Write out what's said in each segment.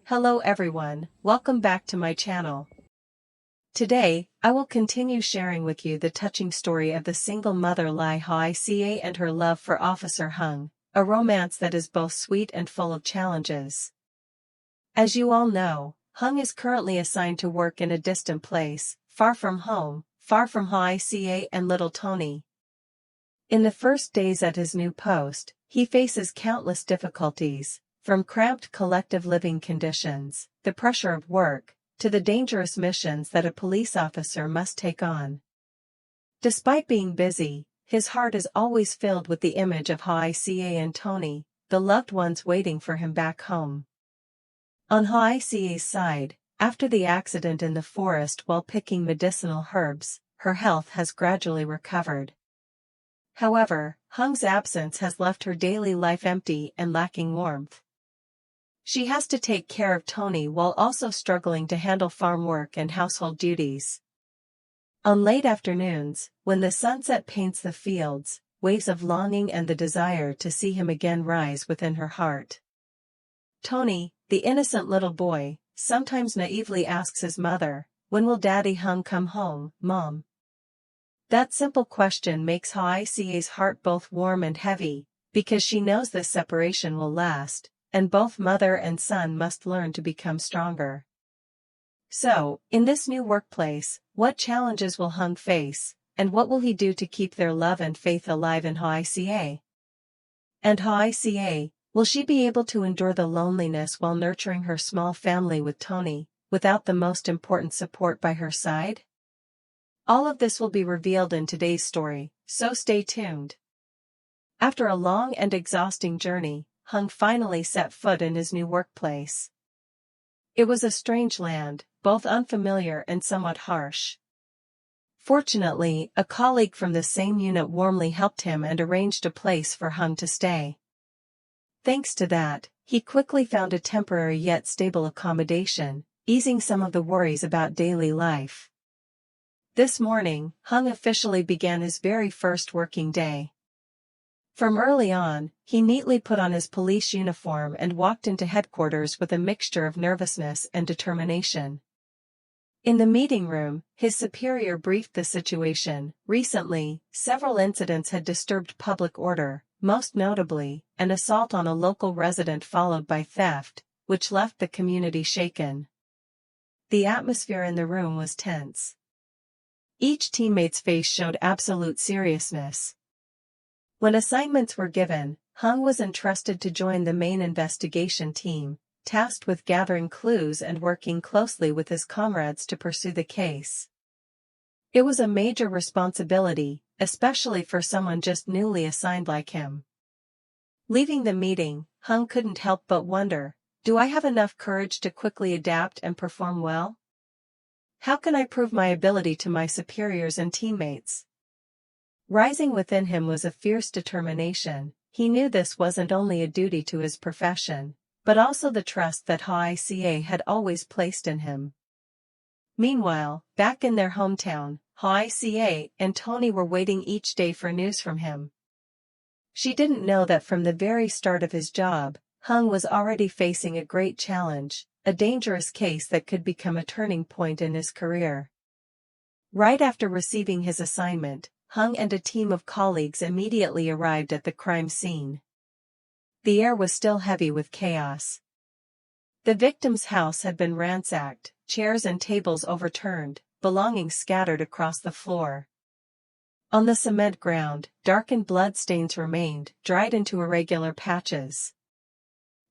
Hello everyone, welcome back to my channel. Today, I will continue sharing with you the touching story of the single mother Hoai Ca and her love for Officer Hung, a romance that is both sweet and full of challenges. As you all know, Hung is currently assigned to work in a distant place, far from home, far from Hoai Ca and little Tony. In the first days at his new post, he faces countless difficulties. From cramped collective living conditions, the pressure of work, to the dangerous missions that a police officer must take on. Despite being busy, his heart is always filled with the image of Hoai Ca and Tony, the loved ones waiting for him back home. On Hoai Ca's side, after the accident in the forest while picking medicinal herbs, her health has gradually recovered. However, Hung's absence has left her daily life empty and lacking warmth. She has to take care of Tony while also struggling to handle farm work and household duties. On late afternoons, when the sunset paints the fields, waves of longing and the desire to see him again rise within her heart. Tony, the innocent little boy, sometimes naively asks his mother, "When will Daddy Hung come home, Mom?" That simple question makes Hoai Ca's heart both warm and heavy, because she knows this separation will last, and both mother and son must learn to become stronger. So, in this new workplace, what challenges will Hung face, and what will he do to keep their love and faith alive in Hoai Ca? And Hoai Ca, will she be able to endure the loneliness while nurturing her small family with Tony, without the most important support by her side? All of this will be revealed in today's story, so stay tuned. After a long and exhausting journey, Hung finally set foot in his new workplace. It was a strange land, both unfamiliar and somewhat harsh. Fortunately, a colleague from the same unit warmly helped him and arranged a place for Hung to stay. Thanks to that, he quickly found a temporary yet stable accommodation, easing some of the worries about daily life. This morning, Hung officially began his very first working day. From early on, he neatly put on his police uniform and walked into headquarters with a mixture of nervousness and determination. In the meeting room, his superior briefed the situation. Recently, several incidents had disturbed public order, most notably, an assault on a local resident followed by theft, which left the community shaken. The atmosphere in the room was tense. Each teammate's face showed absolute seriousness. When assignments were given, Hung was entrusted to join the main investigation team, tasked with gathering clues and working closely with his comrades to pursue the case. It was a major responsibility, especially for someone just newly assigned like him. Leaving the meeting, Hung couldn't help but wonder, do I have enough courage to quickly adapt and perform well? How can I prove my ability to my superiors and teammates? Rising within him was a fierce determination. He knew this wasn't only a duty to his profession, but also the trust that Hoai Ca had always placed in him. Meanwhile, back in their hometown, Hoai Ca and Tony were waiting each day for news from him. She didn't know that from the very start of his job, Hung was already facing a great challenge, a dangerous case that could become a turning point in his career. Right after receiving his assignment, Hung and a team of colleagues immediately arrived at the crime scene. The air was still heavy with chaos. The victim's house had been ransacked, chairs and tables overturned, belongings scattered across the floor. On the cement ground, darkened bloodstains remained, dried into irregular patches.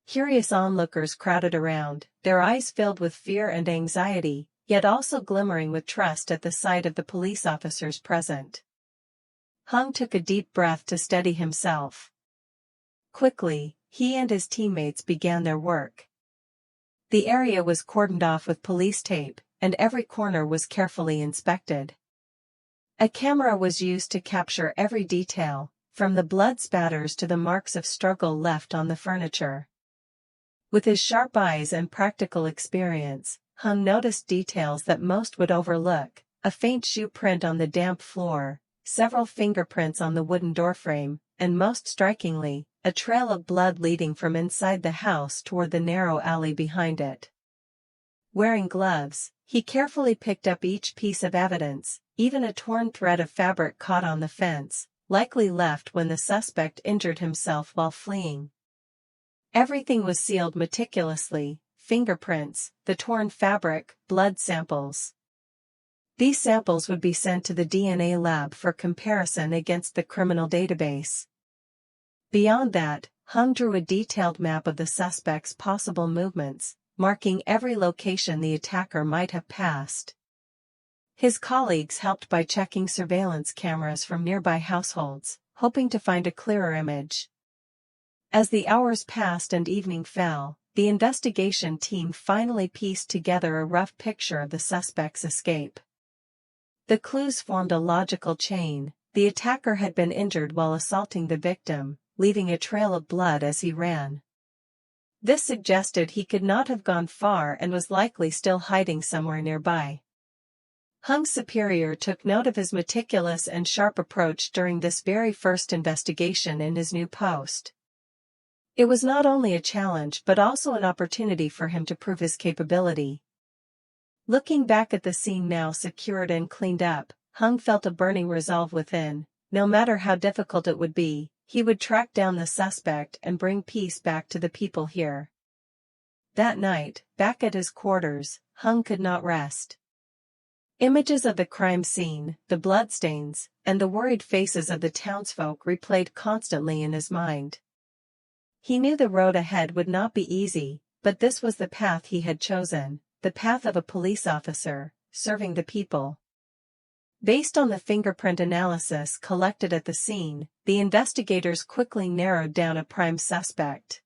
Curious onlookers crowded around, their eyes filled with fear and anxiety, yet also glimmering with trust at the sight of the police officers present. Hung took a deep breath to steady himself. Quickly, he and his teammates began their work. The area was cordoned off with police tape, and every corner was carefully inspected. A camera was used to capture every detail, from the blood spatters to the marks of struggle left on the furniture. With his sharp eyes and practical experience, Hung noticed details that most would overlook: a faint shoe print on the damp floor, several fingerprints on the wooden doorframe, and most strikingly, a trail of blood leading from inside the house toward the narrow alley behind it. Wearing gloves, he carefully picked up each piece of evidence, even a torn thread of fabric caught on the fence, likely left when the suspect injured himself while fleeing. Everything was sealed meticulously: fingerprints, the torn fabric, blood samples. These samples would be sent to the DNA lab for comparison against the criminal database. Beyond that, Hung drew a detailed map of the suspect's possible movements, marking every location the attacker might have passed. His colleagues helped by checking surveillance cameras from nearby households, hoping to find a clearer image. As the hours passed and evening fell, the investigation team finally pieced together a rough picture of the suspect's escape. The clues formed a logical chain. The attacker had been injured while assaulting the victim, leaving a trail of blood as he ran. This suggested he could not have gone far and was likely still hiding somewhere nearby. Hung's superior took note of his meticulous and sharp approach during this very first investigation in his new post. It was not only a challenge but also an opportunity for him to prove his capability. Looking back at the scene now secured and cleaned up, Hung felt a burning resolve within. No matter how difficult it would be, he would track down the suspect and bring peace back to the people here. That night, back at his quarters, Hung could not rest. Images of the crime scene, the bloodstains, and the worried faces of the townsfolk replayed constantly in his mind. He knew the road ahead would not be easy, but this was the path he had chosen, the path of a police officer, serving the people. Based on the fingerprint analysis collected at the scene, the investigators quickly narrowed down a prime suspect.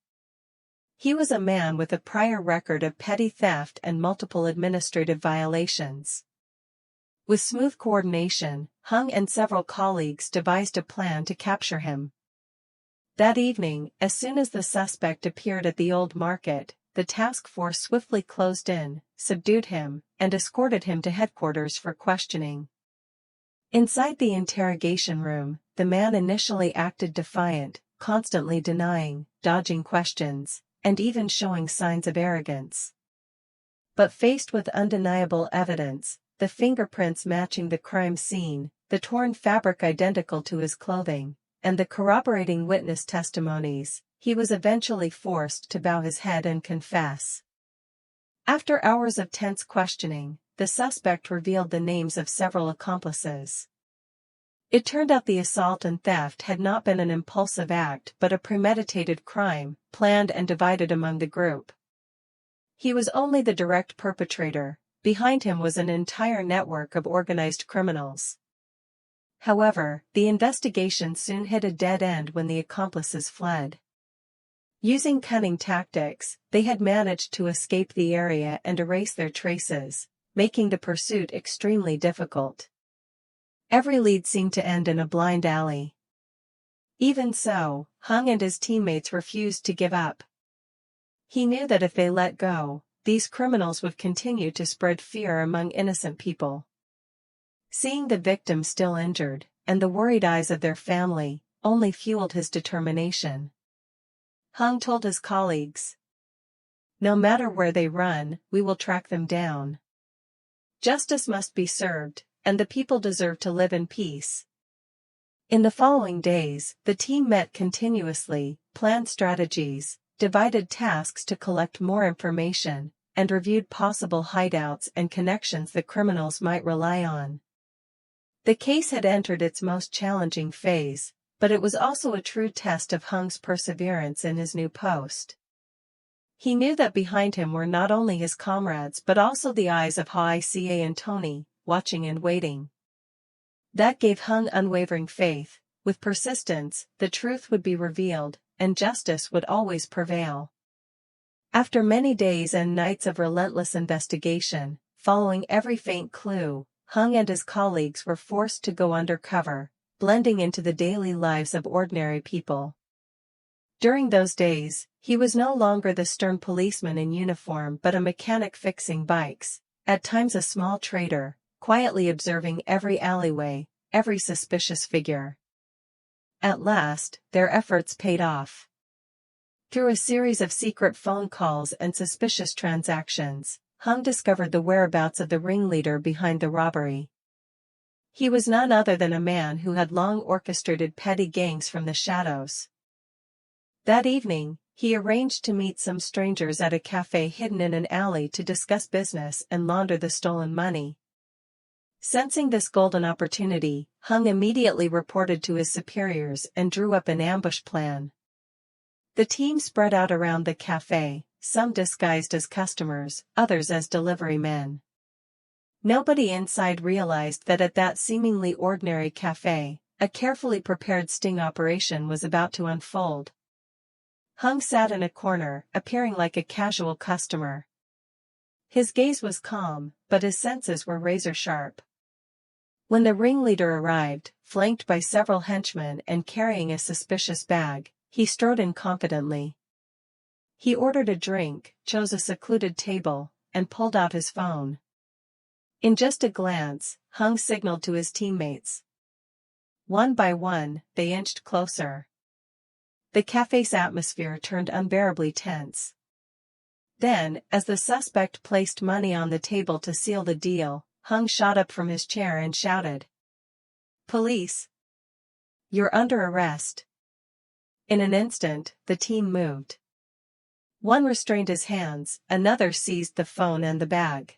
He was a man with a prior record of petty theft and multiple administrative violations. With smooth coordination, Hung and several colleagues devised a plan to capture him. That evening, as soon as the suspect appeared at the old market, the task force swiftly closed in, subdued him, and escorted him to headquarters for questioning. Inside the interrogation room, the man initially acted defiant, constantly denying, dodging questions, and even showing signs of arrogance. But faced with undeniable evidence, the fingerprints matching the crime scene, the torn fabric identical to his clothing, and the corroborating witness testimonies, he was eventually forced to bow his head and confess. After hours of tense questioning, the suspect revealed the names of several accomplices. It turned out the assault and theft had not been an impulsive act but a premeditated crime, planned and divided among the group. He was only the direct perpetrator. Behind him was an entire network of organized criminals. However, the investigation soon hit a dead end when the accomplices fled. Using cunning tactics, they had managed to escape the area and erase their traces, making the pursuit extremely difficult. Every lead seemed to end in a blind alley. Even so, Hung and his teammates refused to give up. He knew that if they let go, these criminals would continue to spread fear among innocent people. Seeing the victim still injured, and the worried eyes of their family, only fueled his determination. Hung told his colleagues, "No matter where they run, we will track them down. Justice must be served, and the people deserve to live in peace." In the following days, the team met continuously, planned strategies, divided tasks to collect more information, and reviewed possible hideouts and connections the criminals might rely on. The case had entered its most challenging phase, but it was also a true test of Hung's perseverance in his new post. He knew that behind him were not only his comrades but also the eyes of Hoai Ca and Tony, watching and waiting. That gave Hung unwavering faith. With persistence, the truth would be revealed, and justice would always prevail. After many days and nights of relentless investigation, following every faint clue, Hung and his colleagues were forced to go undercover, blending into the daily lives of ordinary people. During those days, he was no longer the stern policeman in uniform but a mechanic fixing bikes, at times a small trader, quietly observing every alleyway, every suspicious figure. At last, their efforts paid off. Through a series of secret phone calls and suspicious transactions, Hung discovered the whereabouts of the ringleader behind the robbery. He was none other than a man who had long orchestrated petty gangs from the shadows. That evening, he arranged to meet some strangers at a cafe hidden in an alley to discuss business and launder the stolen money. Sensing this golden opportunity, Hung immediately reported to his superiors and drew up an ambush plan. The team spread out around the cafe, some disguised as customers, others as delivery men. Nobody inside realized that at that seemingly ordinary cafe, a carefully prepared sting operation was about to unfold. Hung sat in a corner, appearing like a casual customer. His gaze was calm, but his senses were razor-sharp. When the ringleader arrived, flanked by several henchmen and carrying a suspicious bag, he strode in confidently. He ordered a drink, chose a secluded table, and pulled out his phone. In just a glance, Hung signaled to his teammates. One by one, they inched closer. The cafe's atmosphere turned unbearably tense. Then, as the suspect placed money on the table to seal the deal, Hung shot up from his chair and shouted, "Police! You're under arrest!" In an instant, the team moved. One restrained his hands, another seized the phone and the bag.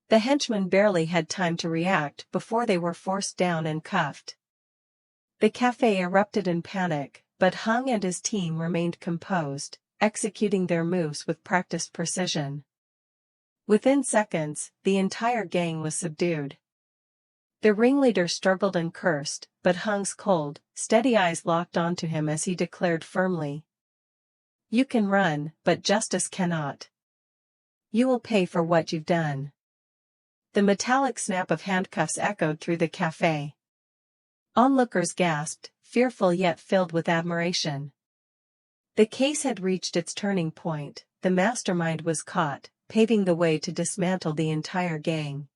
The henchmen barely had time to react before they were forced down and cuffed. The cafe erupted in panic, but Hung and his team remained composed, executing their moves with practiced precision. Within seconds, the entire gang was subdued. The ringleader struggled and cursed, but Hung's cold, steady eyes locked onto him as he declared firmly, "You can run, but justice cannot. You will pay for what you've done." The metallic snap of handcuffs echoed through the cafe. Onlookers gasped, fearful yet filled with admiration. The case had reached its turning point, the mastermind was caught, paving the way to dismantle the entire gang.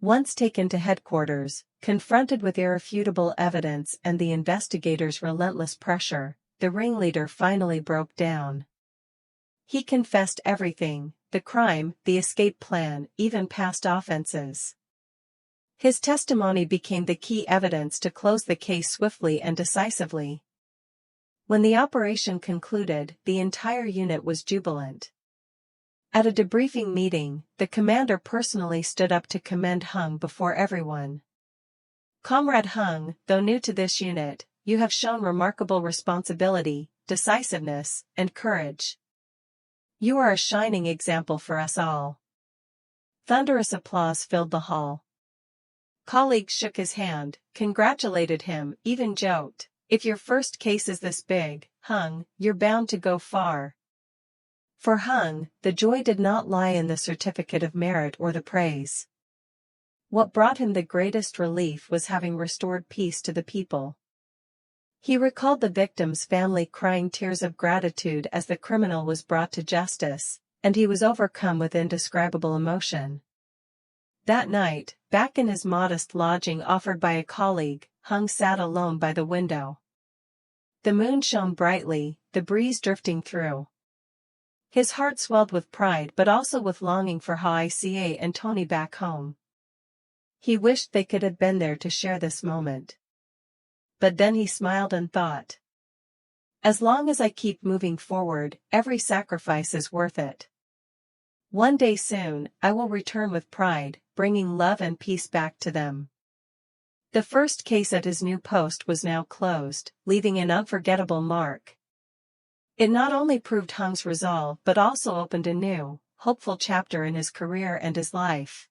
Once taken to headquarters, confronted with irrefutable evidence and the investigators' relentless pressure, the ringleader finally broke down. He confessed everything, the crime, the escape plan, even past offenses. His testimony became the key evidence to close the case swiftly and decisively. When the operation concluded, the entire unit was jubilant. At a debriefing meeting, the commander personally stood up to commend Hung before everyone. "Comrade Hung, though new to this unit, you have shown remarkable responsibility, decisiveness, and courage. You are a shining example for us all." Thunderous applause filled the hall. Colleagues shook his hand, congratulated him, even joked, "If your first case is this big, Hung, you're bound to go far." For Hung, the joy did not lie in the certificate of merit or the praise. What brought him the greatest relief was having restored peace to the people. He recalled the victim's family crying tears of gratitude as the criminal was brought to justice, and he was overcome with indescribable emotion. That night, back in his modest lodging offered by a colleague, Hung sat alone by the window. The moon shone brightly, the breeze drifting through. His heart swelled with pride but also with longing for Hoai Ca and Tony back home. He wished they could have been there to share this moment. But then he smiled and thought, "As long as I keep moving forward, every sacrifice is worth it. One day soon, I will return with pride, bringing love and peace back to them." The first case at his new post was now closed, leaving an unforgettable mark. It not only proved Hung's resolve but also opened a new, hopeful chapter in his career and his life.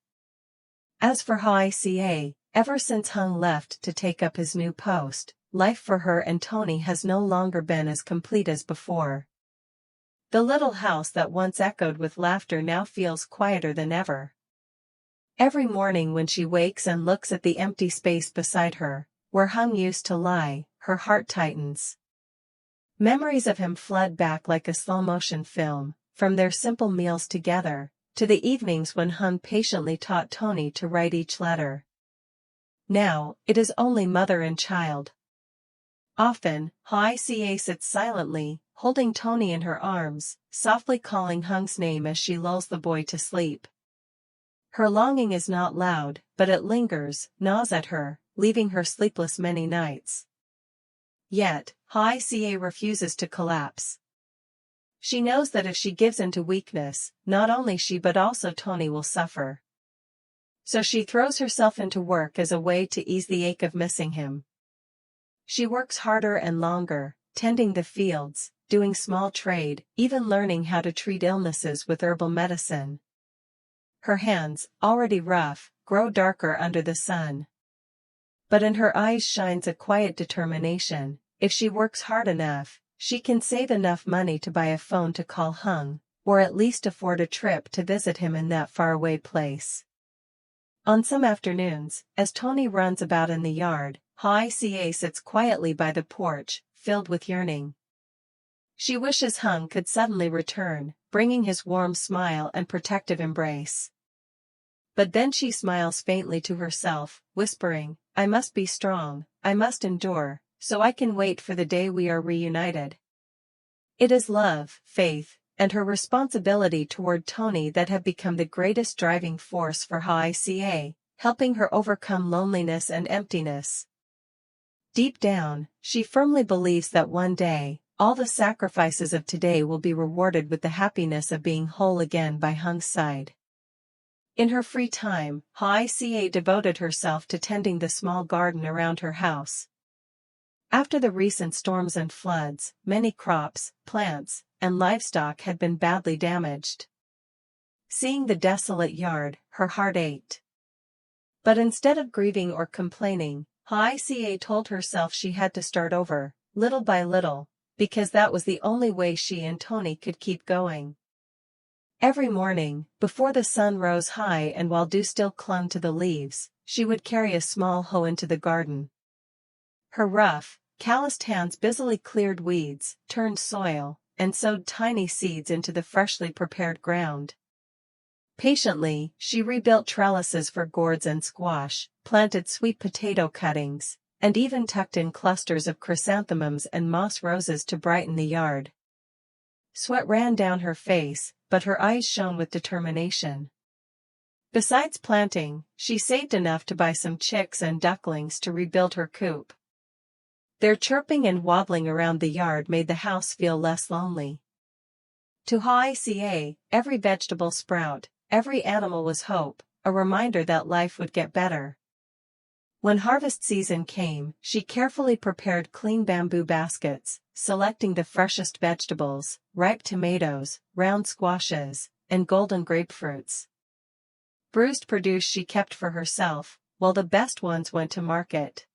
As for Hoai Ca, ever since Hung left to take up his new post, life for her and Tony has no longer been as complete as before. The little house that once echoed with laughter now feels quieter than ever. Every morning when she wakes and looks at the empty space beside her, where Hung used to lie, her heart tightens. Memories of him flood back like a slow-motion film, from their simple meals together, to the evenings when Hung patiently taught Tony to write each letter. Now, it is only mother and child. Often, Hoai Ca sits silently, holding Tony in her arms, softly calling Hung's name as she lulls the boy to sleep. Her longing is not loud, but it lingers, gnaws at her, leaving her sleepless many nights. Yet, Hoai Ca refuses to collapse. She knows that if she gives in to weakness, not only she but also Tony will suffer. So she throws herself into work as a way to ease the ache of missing him. She works harder and longer, tending the fields, doing small trade, even learning how to treat illnesses with herbal medicine. Her hands, already rough, grow darker under the sun. But in her eyes shines a quiet determination. If she works hard enough, she can save enough money to buy a phone to call Hung, or at least afford a trip to visit him in that faraway place. On some afternoons, as Tony runs about in the yard, Hoai Ca sits quietly by the porch, filled with yearning. She wishes Hung could suddenly return, bringing his warm smile and protective embrace. But then she smiles faintly to herself, whispering, "I must be strong, I must endure, so I can wait for the day we are reunited." It is love, faith, and her responsibility toward Tony that have become the greatest driving force for Hoai Ca, helping her overcome loneliness and emptiness. Deep down, she firmly believes that one day, all the sacrifices of today will be rewarded with the happiness of being whole again by Hung's side. In her free time, Hoai Ca devoted herself to tending the small garden around her house. After the recent storms and floods, many crops, plants, and livestock had been badly damaged. Seeing the desolate yard, her heart ached. But instead of grieving or complaining, Hoai Ca told herself she had to start over, little by little, because that was the only way she and Tony could keep going. Every morning, before the sun rose high and while dew still clung to the leaves, she would carry a small hoe into the garden. Her rough, calloused hands busily cleared weeds, turned soil, and sowed tiny seeds into the freshly prepared ground. Patiently, she rebuilt trellises for gourds and squash, planted sweet potato cuttings, and even tucked in clusters of chrysanthemums and moss roses to brighten the yard. Sweat ran down her face, but her eyes shone with determination. Besides planting, she saved enough to buy some chicks and ducklings to rebuild her coop. Their chirping and waddling around the yard made the house feel less lonely. To Hoai Ca, every vegetable sprout, every animal was hope, a reminder that life would get better. When harvest season came, she carefully prepared clean bamboo baskets, selecting the freshest vegetables, ripe tomatoes, round squashes, and golden grapefruits. Bruised produce she kept for herself, while the best ones went to market.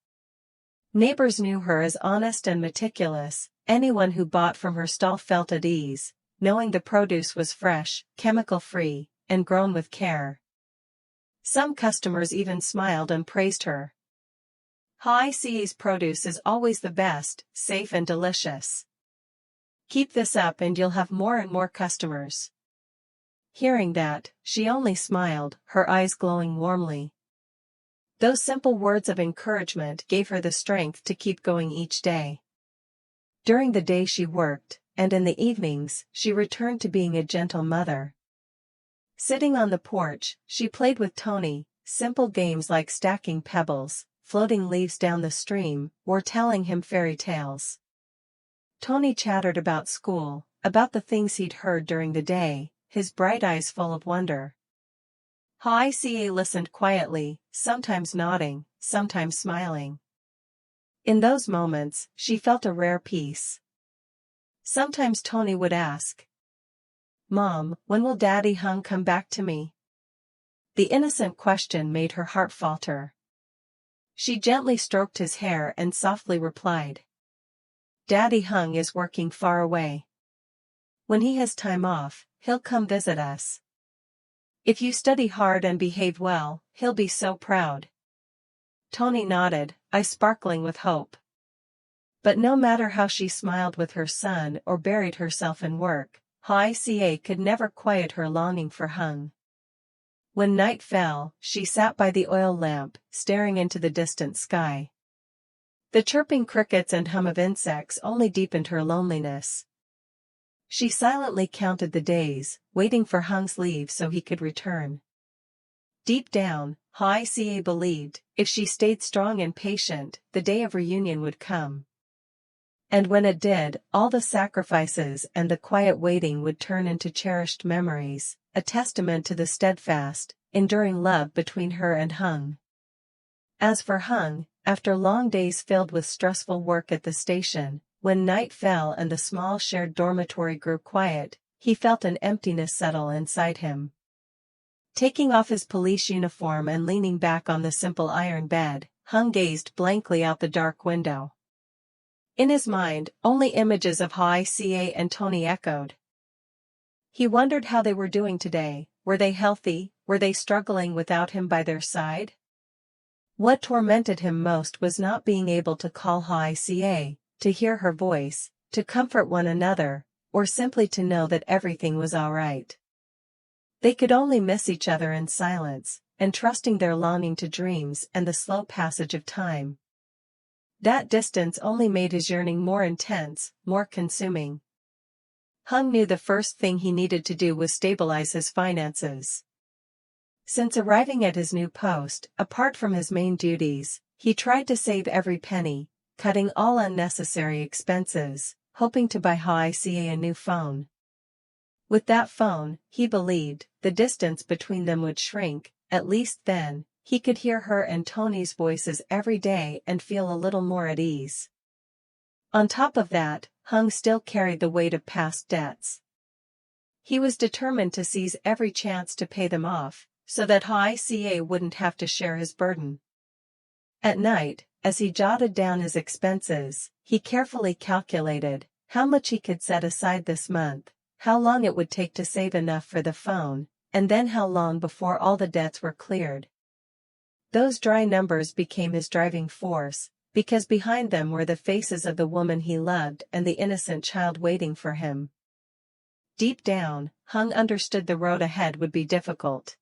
Neighbors knew her as honest and meticulous. Anyone who bought from her stall felt at ease, knowing the produce was fresh, chemical-free, and grown with care. Some customers even smiled and praised her. Hoai Ca's produce is always the best, safe and delicious. Keep this up and you'll have more and more customers. Hearing that, she only smiled, her eyes glowing warmly. Those simple words of encouragement gave her the strength to keep going each day. During the day she worked, and in the evenings, she returned to being a gentle mother. Sitting on the porch, she played with Tony, simple games like stacking pebbles, floating leaves down the stream, or telling him fairy tales. Tony chattered about school, about the things he'd heard during the day, his bright eyes full of wonder. Hoai Ca listened quietly, sometimes nodding, sometimes smiling. In those moments, she felt a rare peace. Sometimes Tony would ask, "Mom, when will Daddy Hung come back to me?" The innocent question made her heart falter. She gently stroked his hair and softly replied, "Daddy Hung is working far away. When he has time off, he'll come visit us. If you study hard and behave well, he'll be so proud." Tony nodded, eyes sparkling with hope. But no matter how she smiled with her son or buried herself in work, Hoai Ca could never quiet her longing for Hung. When night fell, she sat by the oil lamp, staring into the distant sky. The chirping crickets and hum of insects only deepened her loneliness. She silently counted the days, waiting for Hung's leave so he could return. Deep down, Hoai Ca believed, if she stayed strong and patient, the day of reunion would come. And when it did, all the sacrifices and the quiet waiting would turn into cherished memories, a testament to the steadfast, enduring love between her and Hung. As for Hung, after long days filled with stressful work at the station, when night fell and the small shared dormitory grew quiet, he felt an emptiness settle inside him. Taking off his police uniform and leaning back on the simple iron bed, Hung gazed blankly out the dark window. In his mind, only images of Hoai Ca and Tony echoed. He wondered how they were doing today. Were they healthy? Were they struggling without him by their side? What tormented him most was not being able to call Hoai Ca, to hear her voice, to comfort one another, or simply to know that everything was all right. They could only miss each other in silence, entrusting their longing to dreams and the slow passage of time. That distance only made his yearning more intense, more consuming. Hung knew the first thing he needed to do was stabilize his finances. Since arriving at his new post, apart from his main duties, he tried to save every penny, cutting all unnecessary expenses, hoping to buy Hoai Ca a new phone. With that phone, he believed, the distance between them would shrink. At least then, he could hear her and Tony's voices every day and feel a little more at ease. On top of that, Hung still carried the weight of past debts. He was determined to seize every chance to pay them off, so that Hoai Ca wouldn't have to share his burden. At night, as he jotted down his expenses, he carefully calculated how much he could set aside this month, how long it would take to save enough for the phone, and then how long before all the debts were cleared. Those dry numbers became his driving force, because behind them were the faces of the woman he loved and the innocent child waiting for him. Deep down, Hung understood the road ahead would be difficult.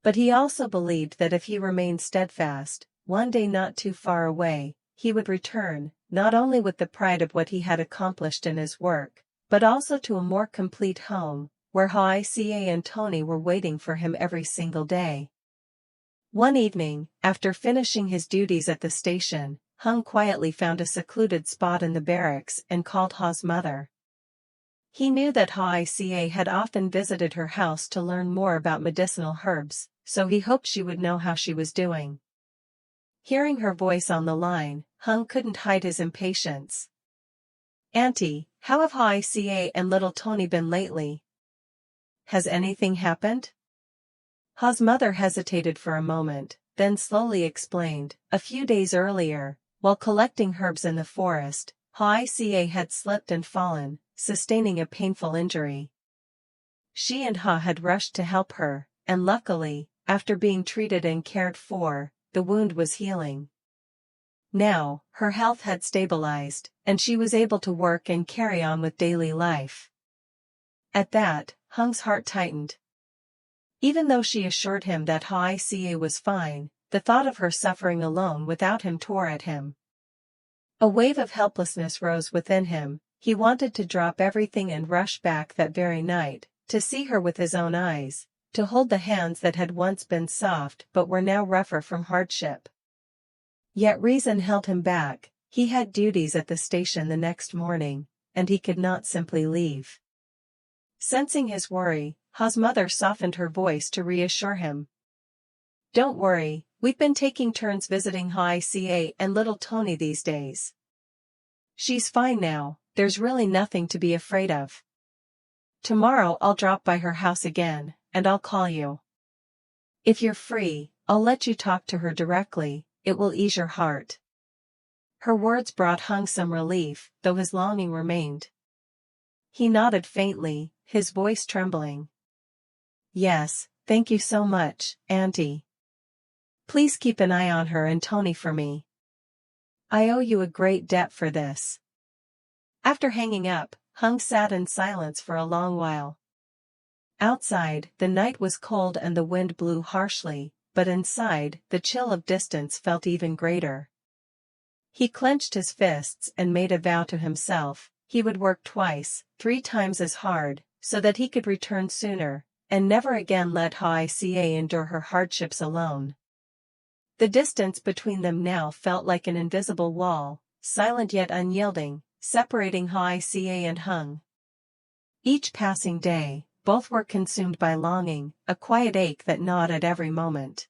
But he also believed that if he remained steadfast, one day not too far away, he would return, not only with the pride of what he had accomplished in his work, but also to a more complete home, where Hoai Ca and Tony were waiting for him every single day. One evening, after finishing his duties at the station, Hung quietly found a secluded spot in the barracks and called Ha's mother. He knew that Hoai Ca had often visited her house to learn more about medicinal herbs, so he hoped she would know how she was doing. Hearing her voice on the line, Hung couldn't hide his impatience. "Auntie, how have Hoai Ca and little Tony been lately? Has anything happened?" Ha's mother hesitated for a moment, then slowly explained. A few days earlier, while collecting herbs in the forest, Hoai Ca had slipped and fallen, sustaining a painful injury. She and Ha had rushed to help her, and luckily, after being treated and cared for, the wound was healing. Now, her health had stabilized, and she was able to work and carry on with daily life. At that, Hung's heart tightened. Even though she assured him that Hoai Ca was fine, the thought of her suffering alone without him tore at him. A wave of helplessness rose within him. He wanted to drop everything and rush back that very night, to see her with his own eyes, to hold the hands that had once been soft but were now rougher from hardship. Yet reason held him back. He had duties at the station the next morning, and he could not simply leave. Sensing his worry, Ha's mother softened her voice to reassure him. "Don't worry, we've been taking turns visiting Hoai Ca and little Tony these days. She's fine now, there's really nothing to be afraid of. Tomorrow I'll drop by her house again, and I'll call you. If you're free, I'll let you talk to her directly, it will ease your heart." Her words brought Hung some relief, though his longing remained. He nodded faintly, his voice trembling. "Yes, thank you so much, Auntie. Please keep an eye on her and Tony for me. I owe you a great debt for this." After hanging up, Hung sat in silence for a long while. Outside, the night was cold and the wind blew harshly, but inside, the chill of distance felt even greater. He clenched his fists and made a vow to himself, he would work twice, 3 times as hard, so that he could return sooner, and never again let Hoai Ca endure her hardships alone. The distance between them now felt like an invisible wall, silent yet unyielding, separating Hoai Ca and Hung. Each passing day, both were consumed by longing, a quiet ache that gnawed at every moment.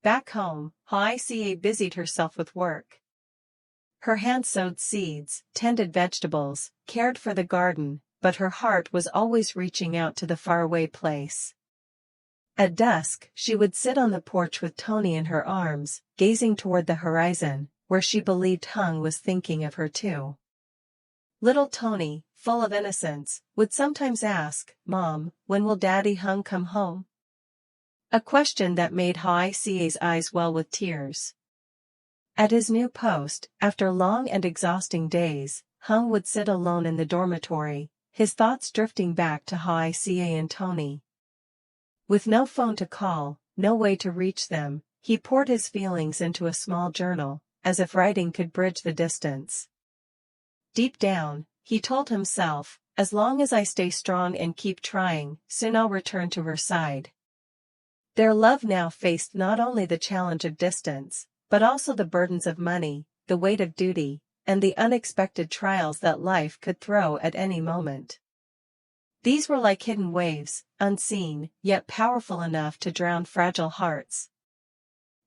Back home, Hoai Ca busied herself with work. Her hands sowed seeds, tended vegetables, cared for the garden, but her heart was always reaching out to the faraway place. At dusk, she would sit on the porch with Tony in her arms, gazing toward the horizon, where she believed Hung was thinking of her too. Little Tony, full of innocence, would sometimes ask, "Mom, when will Daddy Hung come home?" A question that made Hoai Ca's eyes well with tears. At his new post, after long and exhausting days, Hung would sit alone in the dormitory, his thoughts drifting back to Hoai Ca and Tony. With no phone to call, no way to reach them, he poured his feelings into a small journal, as if writing could bridge the distance. Deep down, he told himself, "As long as I stay strong and keep trying, soon I'll return to her side." Their love now faced not only the challenge of distance, but also the burdens of money, the weight of duty, and the unexpected trials that life could throw at any moment. These were like hidden waves, unseen, yet powerful enough to drown fragile hearts.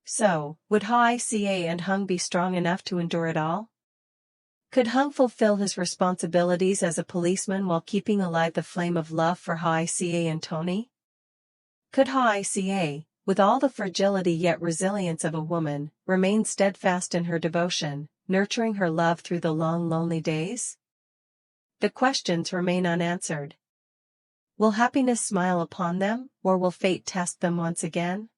So, would Hoai Ca and Hung be strong enough to endure it all? Could Hung fulfill his responsibilities as a policeman while keeping alive the flame of love for Hoai Ca and Tony? Could Hoai Ca, with all the fragility yet resilience of a woman, remain steadfast in her devotion, nurturing her love through the long lonely days? The questions remain unanswered. Will happiness smile upon them, or will fate test them once again?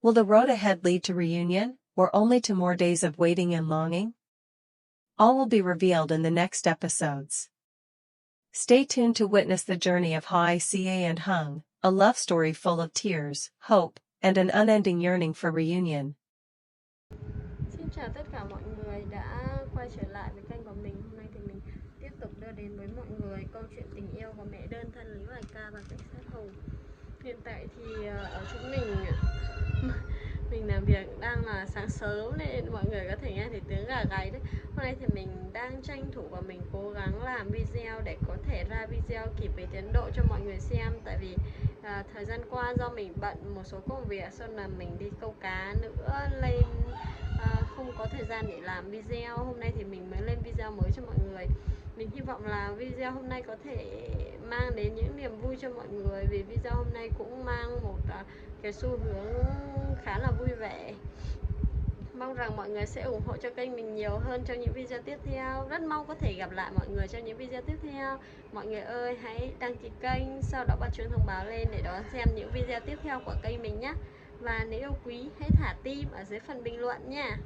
Will the road ahead lead to reunion, or only to more days of waiting and longing? All will be revealed in the next episodes. Stay tuned to witness the journey of Hoai Ca and Hung, a love story full of tears, hope, and an unending yearning for reunion. Xin chào tất cả mọi người đã quay trở lại với kênh của mình. Hôm nay thì mình tiếp tục đưa đến với mọi người câu chuyện tình yêu của mẹ đơn thân Lý Hoai Ca và cảnh sát Hùng. Hiện tại thì ở chỗ mình làm việc đang là sáng sớm nên mọi người có thể nghe thấy tiếng gà gáy đấy. Hôm nay thì mình đang tranh thủ và mình cố gắng làm video để có thể ra video kịp với tiến độ cho mọi người xem. Tại vì thời gian qua do mình bận một số công việc, sau là mình đi câu cá nữa lên không có thời gian để làm video. Hôm nay thì mình mới lên video mới cho mọi người. Mình hy vọng là video hôm nay có thể mang đến những niềm vui cho mọi người, vì video hôm nay cũng mang một cái xu hướng khá là vui vẻ. Mong rằng mọi người sẽ ủng hộ cho kênh mình nhiều hơn trong những video tiếp theo. Rất mong có thể gặp lại mọi người trong những video tiếp theo. Mọi người ơi, hãy đăng ký kênh, sau đó bật chuông thông báo lên để đón xem những video tiếp theo của kênh mình nhé. Và nếu yêu quý, hãy thả tim ở dưới phần bình luận nha.